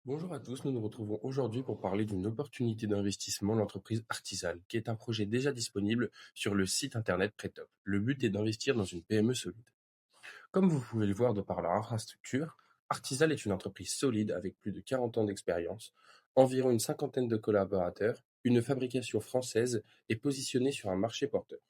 Bonjour à tous, nous nous retrouvons aujourd'hui pour parler d'une opportunité d'investissement, l'entreprise Artisal, qui est un projet déjà disponible sur le site internet Prétop. Le but est d'investir dans une PME solide. Comme vous pouvez le voir de par leur infrastructure, Artisal est une entreprise solide avec plus de 40 ans d'expérience, environ une cinquantaine de collaborateurs, une fabrication française et positionnée sur un marché porteur.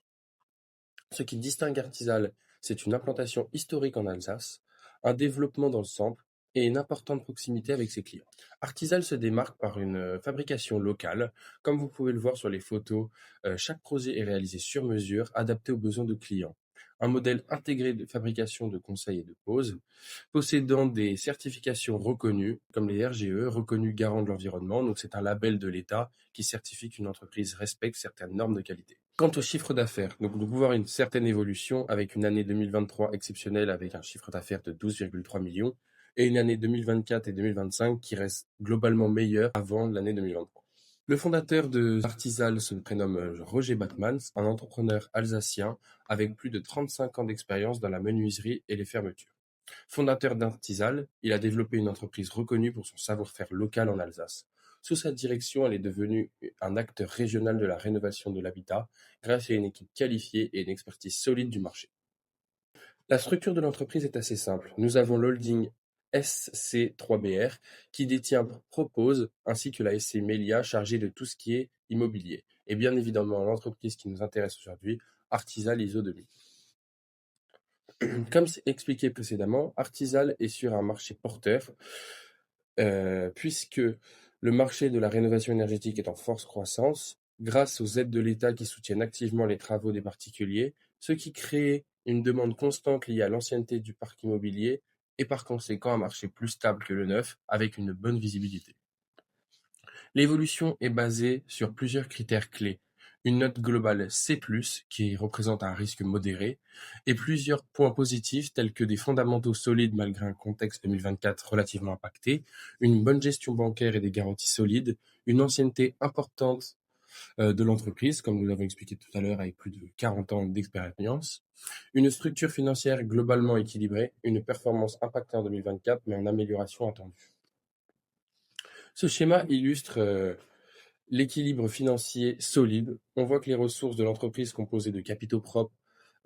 Ce qui distingue Artisal, c'est une implantation historique en Alsace, un développement dans le centre et une importante proximité avec ses clients. Artisal se démarque par une fabrication locale. Comme vous pouvez le voir sur les photos, chaque projet est réalisé sur mesure, adapté aux besoins de clients. Un modèle intégré de fabrication de conseils et de pose, possédant des certifications reconnues, comme les RGE, reconnus garants de l'environnement. Donc c'est un label de l'État qui certifie qu'une entreprise respecte certaines normes de qualité. Quant au chiffre d'affaires, donc nous pouvons voir une certaine évolution avec une année 2023 exceptionnelle avec un chiffre d'affaires de 12,3 millions et une année 2024 et 2025 qui reste globalement meilleure avant l'année 2023. Le fondateur de Artisal se prénomme Roger Batmans, un entrepreneur alsacien avec plus de 35 ans d'expérience dans la menuiserie et les fermetures. Fondateur d'Artisal, il a développé une entreprise reconnue pour son savoir-faire local en Alsace. Sous sa direction, elle est devenue un acteur régional de la rénovation de l'habitat grâce à une équipe qualifiée et une expertise solide du marché. La structure de l'entreprise est assez simple. Nous avons l'holding SC3BR qui détient Propose ainsi que la SC Melia chargée de tout ce qui est immobilier. Et bien évidemment l'entreprise qui nous intéresse aujourd'hui, Artisal ISO 2000. Comme expliqué précédemment, Artisal est sur un marché porteur, puisque le marché de la rénovation énergétique est en forte croissance, grâce aux aides de l'État qui soutiennent activement les travaux des particuliers, ce qui crée une demande constante liée à l'ancienneté du parc immobilier et par conséquent un marché plus stable que le neuf, avec une bonne visibilité. L'évolution est basée sur plusieurs critères clés: une note globale C+, qui représente un risque modéré, et plusieurs points positifs tels que des fondamentaux solides malgré un contexte 2024 relativement impacté, une bonne gestion bancaire et des garanties solides, une ancienneté importante de l'entreprise, comme nous l'avons expliqué tout à l'heure, avec plus de 40 ans d'expérience, une structure financière globalement équilibrée, une performance impactée en 2024 mais en amélioration attendue. Ce schéma illustre l'équilibre financier solide. On voit que les ressources de l'entreprise composées de capitaux propres,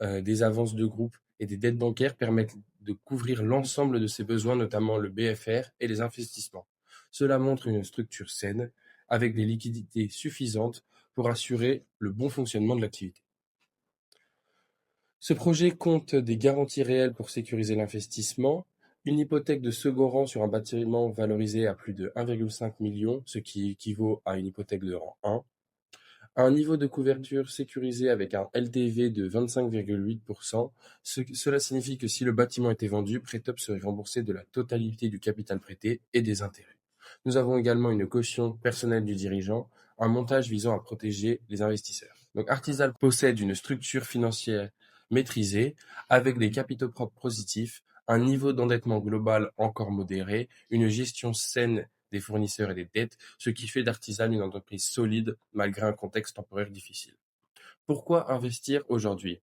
des avances de groupe et des dettes bancaires permettent de couvrir l'ensemble de ses besoins, notamment le BFR et les investissements. Cela montre une structure saine, avec des liquidités suffisantes pour assurer le bon fonctionnement de l'activité. Ce projet compte des garanties réelles pour sécuriser l'investissement, une hypothèque de second rang sur un bâtiment valorisé à plus de 1,5 million, ce qui équivaut à une hypothèque de rang 1, un niveau de couverture sécurisé avec un LTV de 25,8%. Cela signifie que si le bâtiment était vendu, Prétop serait remboursé de la totalité du capital prêté et des intérêts. Nous avons également une caution personnelle du dirigeant, un montage visant à protéger les investisseurs. Donc Artisal possède une structure financière maîtrisée, avec des capitaux propres positifs, un niveau d'endettement global encore modéré, une gestion saine des fournisseurs et des dettes, ce qui fait d'Artisan une entreprise solide malgré un contexte temporaire difficile. Pourquoi investir aujourd'hui?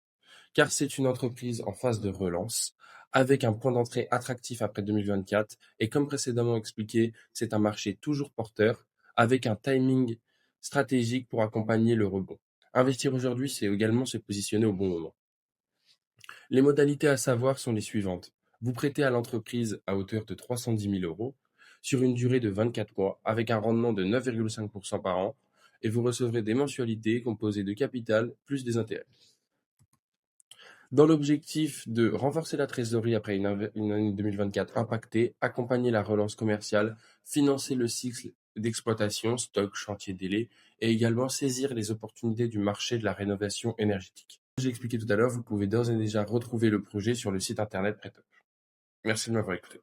Car c'est une entreprise en phase de relance, avec un point d'entrée attractif après 2024, et comme précédemment expliqué, c'est un marché toujours porteur, avec un timing stratégique pour accompagner le rebond. Investir aujourd'hui, c'est également se positionner au bon moment. Les modalités à savoir sont les suivantes: vous prêtez à l'entreprise à hauteur de 310 000 euros sur une durée de 24 mois avec un rendement de 9,5% par an et vous recevrez des mensualités composées de capital plus des intérêts. Dans l'objectif de renforcer la trésorerie après une année 2024 impactée, accompagner la relance commerciale, financer le cycle d'exploitation, stock, chantier, délai, et également saisir les opportunités du marché de la rénovation énergétique. Comme j'ai expliqué tout à l'heure, vous pouvez d'ores et déjà retrouver le projet sur le site internet Prétop. Merci de m'avoir écouté.